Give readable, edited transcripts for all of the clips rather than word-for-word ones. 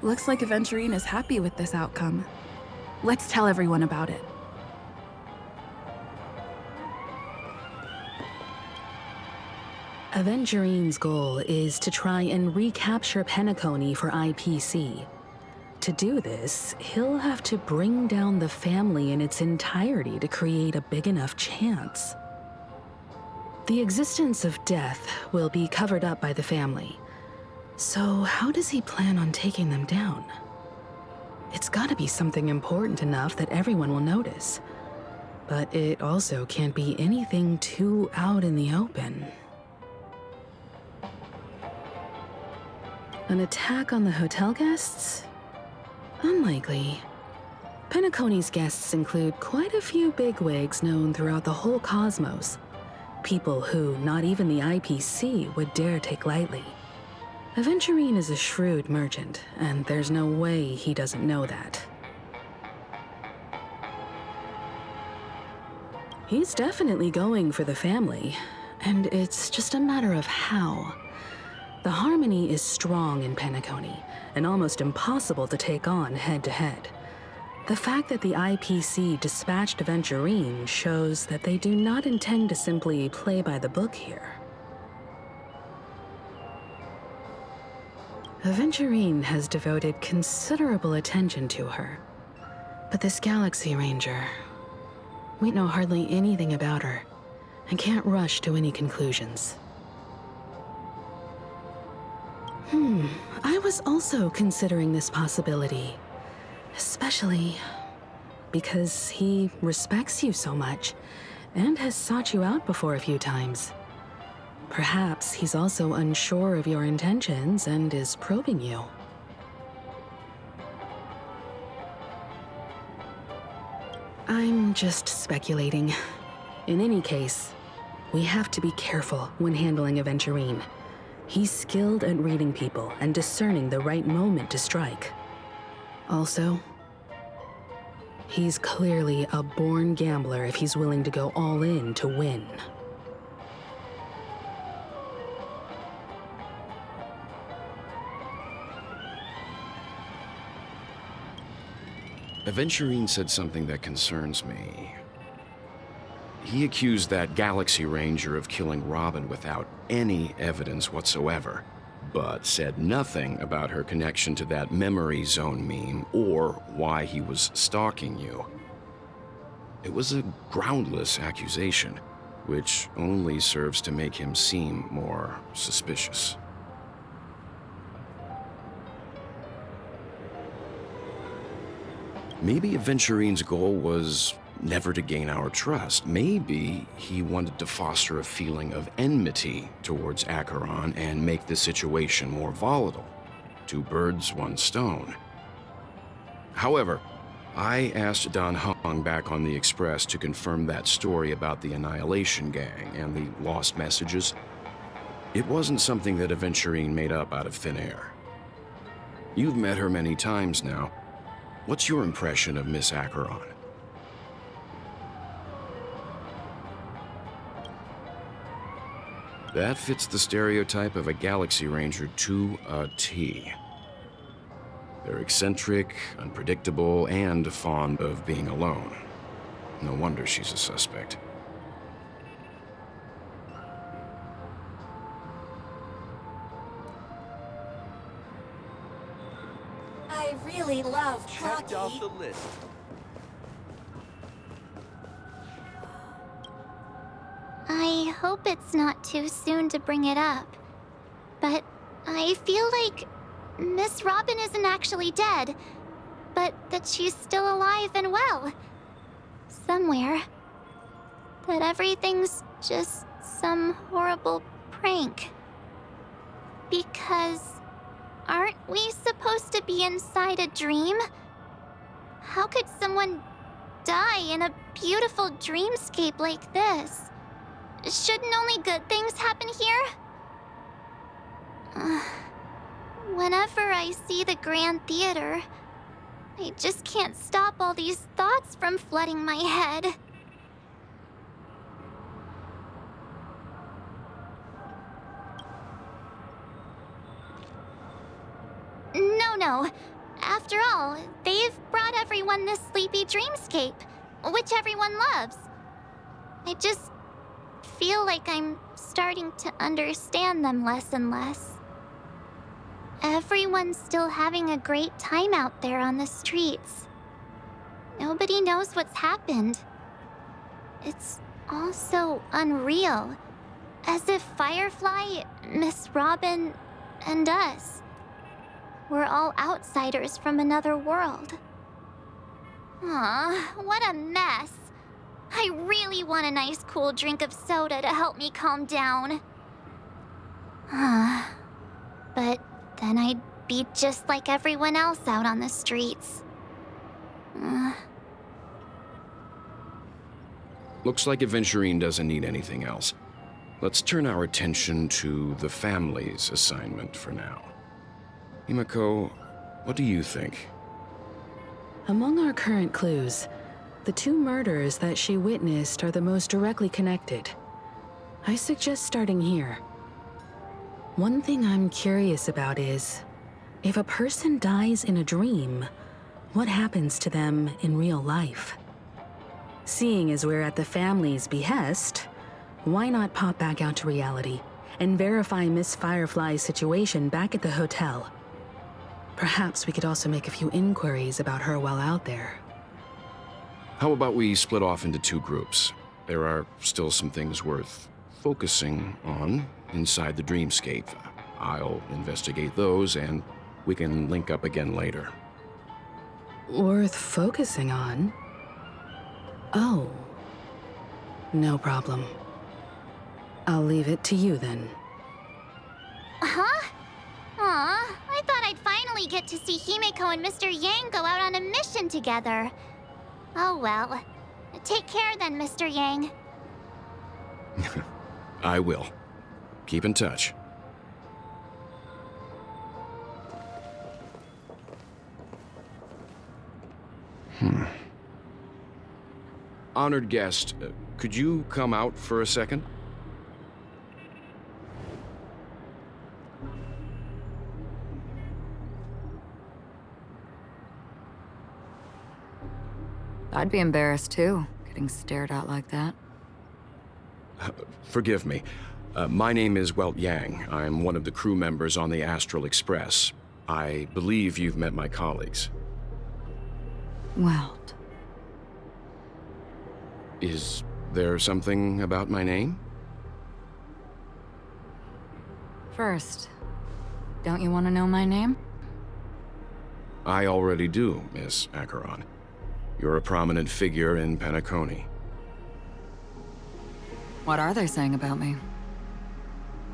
Looks like Aventurine is happy with this outcome. Let's tell everyone about it. Aventurine's goal is to try and recapture Penacony for IPC. To do this, he'll have to bring down the family in its entirety to create a big enough chance. The existence of death will be covered up by the family. So how does he plan on taking them down? It's gotta be something important enough that everyone will notice. But it also can't be anything too out in the open. An attack on the hotel guests? Unlikely. Penacony's guests include quite a few bigwigs known throughout the whole cosmos. People who not even the IPC would dare take lightly. Aventurine is a shrewd merchant, and there's no way he doesn't know that. He's definitely going for the family, and it's just a matter of how. The harmony is strong in Penacony, and almost impossible to take on head-to-head. The fact that the IPC dispatched Aventurine shows that they do not intend to simply play by the book here. Aventurine has devoted considerable attention to her. But this Galaxy Ranger, we know hardly anything about her, and can't rush to any conclusions. I was also considering this possibility. Especially because he respects you so much, and has sought you out before a few times. Perhaps he's also unsure of your intentions and is probing you. I'm just speculating. In any case, we have to be careful when handling Aventurine. He's skilled at reading people and discerning the right moment to strike. Also, he's clearly a born gambler if he's willing to go all in to win. Aventurine said something that concerns me. He accused that Galaxy Ranger of killing Robin without any evidence whatsoever, but said nothing about her connection to that memory zone meme or why he was stalking you. It was a groundless accusation, which only serves to make him seem more suspicious. Maybe Aventurine's goal was never to gain our trust. Maybe he wanted to foster a feeling of enmity towards Acheron and make the situation more volatile. Two birds, one stone. However, I asked Don Hong back on the Express to confirm that story about the Annihilation Gang and the lost messages. It wasn't something that Aventurine made up out of thin air. You've met her many times now. What's your impression of Miss Acheron? That fits the stereotype of a Galaxy Ranger to a T. They're eccentric, unpredictable, and fond of being alone. No wonder she's a suspect. I really love Checked hockey. off the list. I hope it's not too soon to bring it up, but I feel like Miss Robin isn't actually dead, but that she's still alive and well. Somewhere. That everything's just some horrible prank. Because aren't we supposed to be inside a dream? How could someone die in a beautiful dreamscape like this? Shouldn't only good things happen here? Whenever I see the Grand Theater, I just can't stop all these thoughts from flooding my head. No, After all, they've brought everyone this sleepy dreamscape, which everyone loves. I just feel like I'm starting to understand them less and less. Everyone's still having a great time out there on the streets. Nobody knows what's happened. It's all so unreal. As if Firefly, Miss Robin, and us were all outsiders from another world. Aw, what a mess. I really want a nice cool drink of soda to help me calm down. But then I'd be just like everyone else out on the streets. Looks like Aventurine doesn't need anything else. Let's turn our attention to the family's assignment for now. Himiko, what do you think? Among our current clues, the 2 murders that she witnessed are the most directly connected. I suggest starting here. One thing I'm curious about is, if a person dies in a dream, what happens to them in real life? Seeing as we're at the family's behest, why not pop back out to reality and verify Miss Firefly's situation back at the hotel? Perhaps we could also make a few inquiries about her while out there. How about we split off into 2 groups? There are still some things worth focusing on inside the dreamscape. I'll investigate those, and we can link up again later. Worth focusing on? Oh. No problem. I'll leave it to you then. Huh? Aw, I thought I'd finally get to see Himiko and Mr. Yang go out on a mission together. Oh well. Take care then, Mr. Yang. I will. Keep in touch. Honored guest, could you come out for a second? I'd be embarrassed too, getting stared at like that. Forgive me. My name is Welt Yang. I'm one of the crew members on the Astral Express. I believe you've met my colleagues. Welt. Is there something about my name? First, don't you want to know my name? I already do, Miss Acheron. You're a prominent figure in Penacony. What are they saying about me?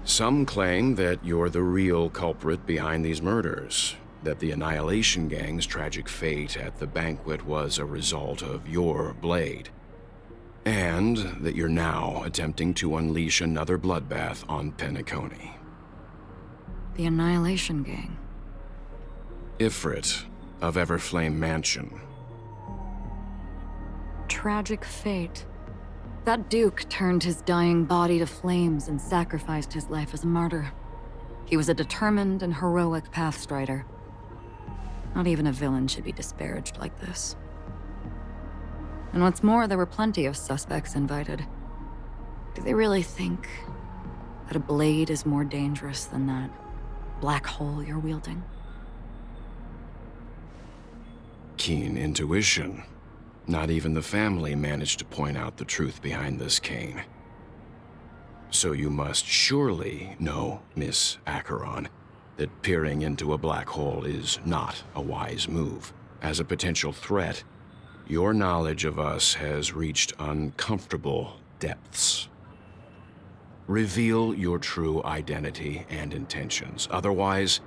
Some claim that you're the real culprit behind these murders, that the Annihilation Gang's tragic fate at the banquet was a result of your blade, and that you're now attempting to unleash another bloodbath on Penacony. The Annihilation Gang. Ifrit of Everflame Mansion. Tragic fate. That Duke turned his dying body to flames and sacrificed his life as a martyr. He was a determined and heroic pathstrider. Not even a villain should be disparaged like this. And what's more, there were plenty of suspects invited. Do they really think that a blade is more dangerous than that black hole you're wielding? Keen intuition. Not even the family managed to point out the truth behind this cane. So you must surely know, Miss Acheron, that peering into a black hole is not a wise move. As a potential threat, your knowledge of us has reached uncomfortable depths. Reveal your true identity and intentions. Otherwise,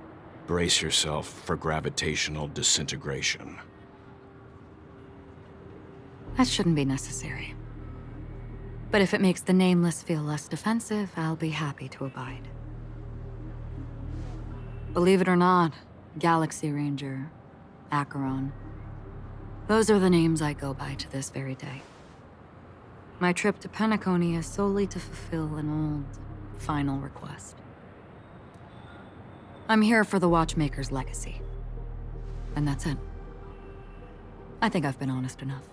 brace yourself for gravitational disintegration. That shouldn't be necessary. But if it makes the Nameless feel less defensive, I'll be happy to abide. Believe it or not, Galaxy Ranger, Acheron, those are the names I go by to this very day. My trip to Penacony is solely to fulfill an old, final request. I'm here for the Watchmaker's legacy. And that's it. I think I've been honest enough.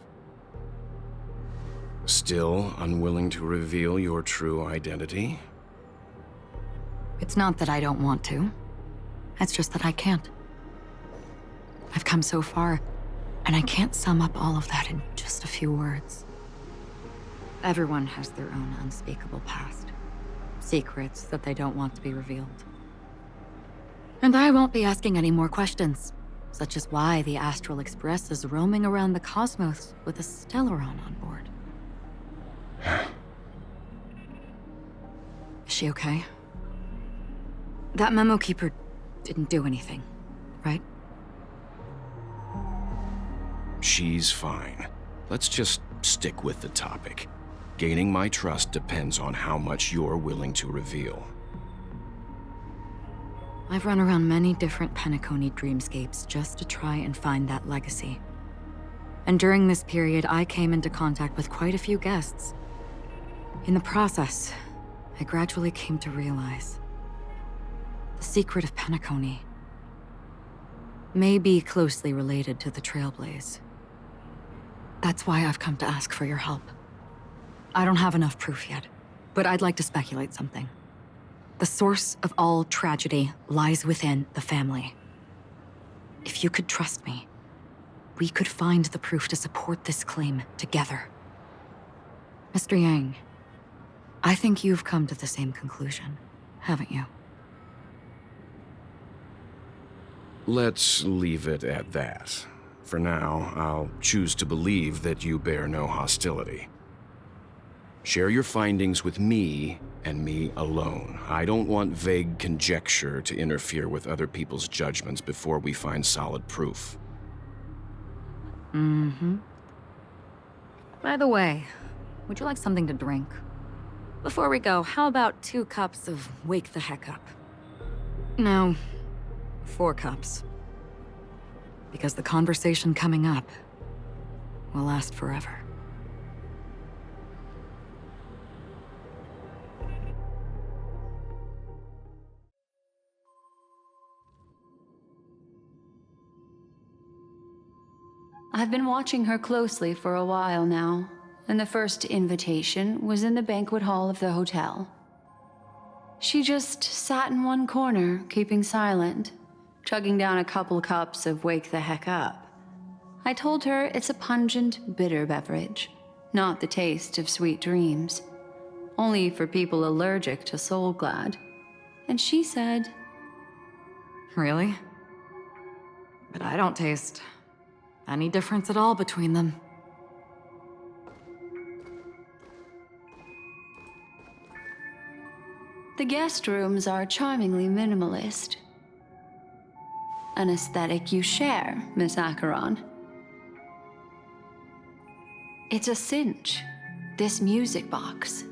Still unwilling to reveal your true identity? It's not that I don't want to. It's just that I can't. I've come so far, and I can't sum up all of that in just a few words. Everyone has their own unspeakable past. Secrets that they don't want to be revealed. And I won't be asking any more questions, such as why the Astral Express is roaming around the cosmos with a Stellaron on board. Is she okay? That memo keeper didn't do anything, right? She's fine. Let's just stick with the topic. Gaining my trust depends on how much you're willing to reveal. I've run around many different Penacony dreamscapes just to try and find that legacy. And during this period, I came into contact with quite a few guests. In the process, I gradually came to realize the secret of Penacony may be closely related to the Trailblaze. That's why I've come to ask for your help. I don't have enough proof yet, but I'd like to speculate something. The source of all tragedy lies within the family. If you could trust me, we could find the proof to support this claim together. Mr. Yang, I think you've come to the same conclusion, haven't you? Let's leave it at that. For now, I'll choose to believe that you bear no hostility. Share your findings with me, and me alone. I don't want vague conjecture to interfere with other people's judgments before we find solid proof. Mm-hmm. By the way, would you like something to drink? Before we go, how about 2 cups of Wake the Heck Up? No, 4 cups. Because the conversation coming up will last forever. I've been watching her closely for a while now, and the first invitation was in the banquet hall of the hotel. She just sat in one corner, keeping silent, chugging down a couple cups of Wake the Heck Up. I told her it's a pungent, bitter beverage, not the taste of sweet dreams, only for people allergic to Soul Glad. And she said, Really? But I don't taste any difference at all between them. the guest rooms are charmingly minimalist. An aesthetic you share, Miss Acheron. It's a cinch, this music box.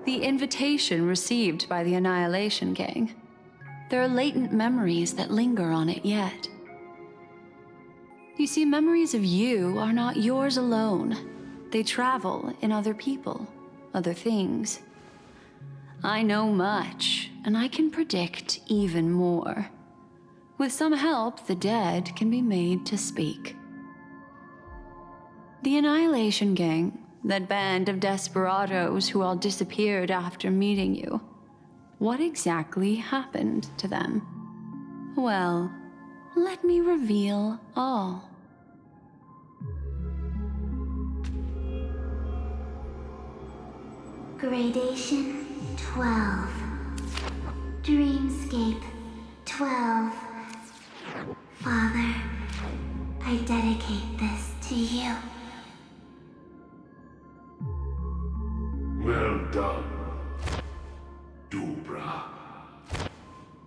The invitation received by the Annihilation Gang. There are latent memories that linger on it yet. You see, memories of you are not yours alone. They travel in other people, other things. I know much, and I can predict even more. With some help, the dead can be made to speak. The Annihilation Gang, that band of desperados who all disappeared after meeting you. What exactly happened to them? Well, let me reveal all. Gradation 12. Dreamscape 12. Father, I dedicate this to you. Well done, Dubra.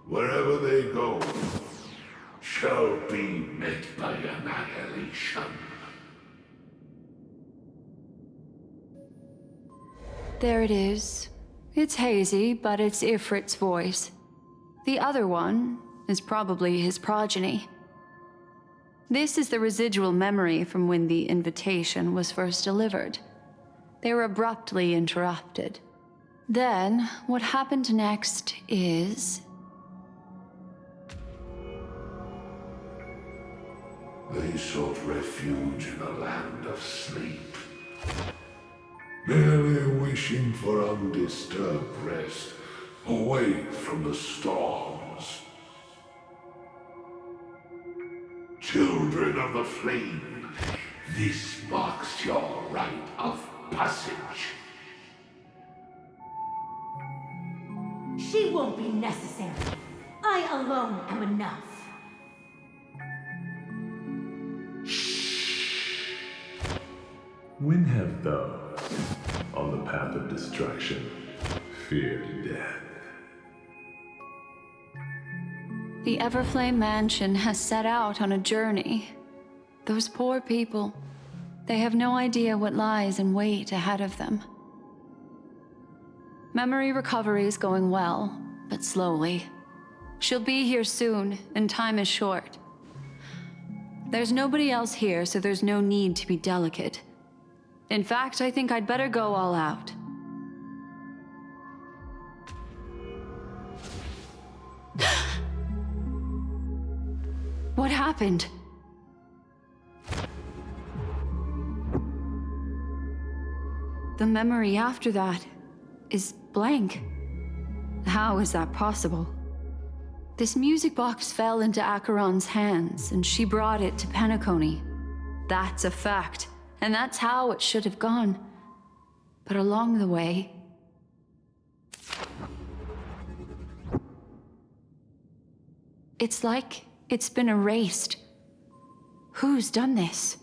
Wherever they go, shall be met by annihilation. There it is. It's hazy, but it's Ifrit's voice. The other one is probably his progeny. This is the residual memory from when the invitation was first delivered. They were abruptly interrupted. Then, what happened next is... They sought refuge in a land of sleep, merely wishing for undisturbed rest, away from the storms. Children of the Flame, this marks your rite of passage. She won't be necessary. I alone am enough. When have those on the path of destruction feared death? The Everflame Mansion has set out on a journey. Those poor people, they have no idea what lies in wait ahead of them. Memory recovery is going well, but slowly. She'll be here soon, and time is short. There's nobody else here, so there's no need to be delicate. In fact, I think I'd better go all out. What happened? The memory after that is blank. How is that possible? This music box fell into Acheron's hands, and she brought it to Penacony. That's a fact, and that's how it should have gone. But along the way... it's like it's been erased. Who's done this?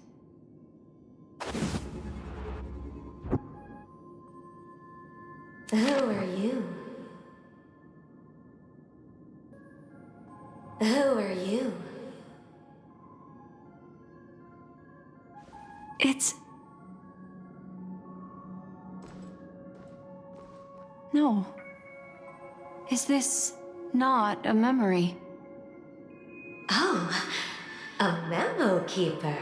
Who are you? Who are you? It's... no. Is this not a memory? Oh, a memo keeper.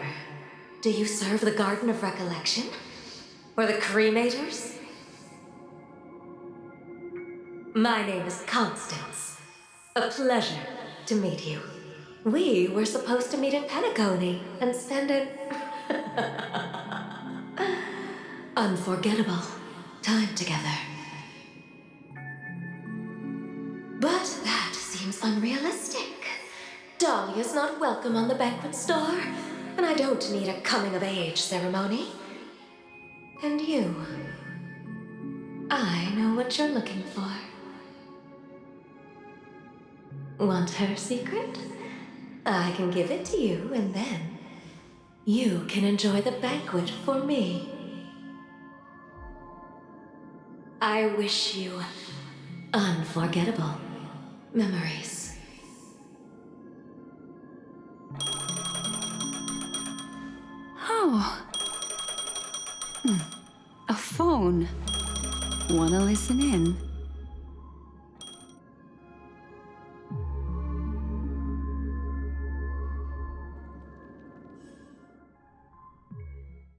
Do you serve the Garden of Recollection? Or the Cremators? My name is Constance. A pleasure to meet you. We were supposed to meet in Penacony and spend an unforgettable time together. But that seems unrealistic. Dahlia's not welcome on the banquet store, and I don't need a coming-of-age ceremony. And you, I know what you're looking for. Want her secret? I can give it to you, and then you can enjoy the banquet for me. I wish you unforgettable memories. Oh. A phone. Wanna listen in?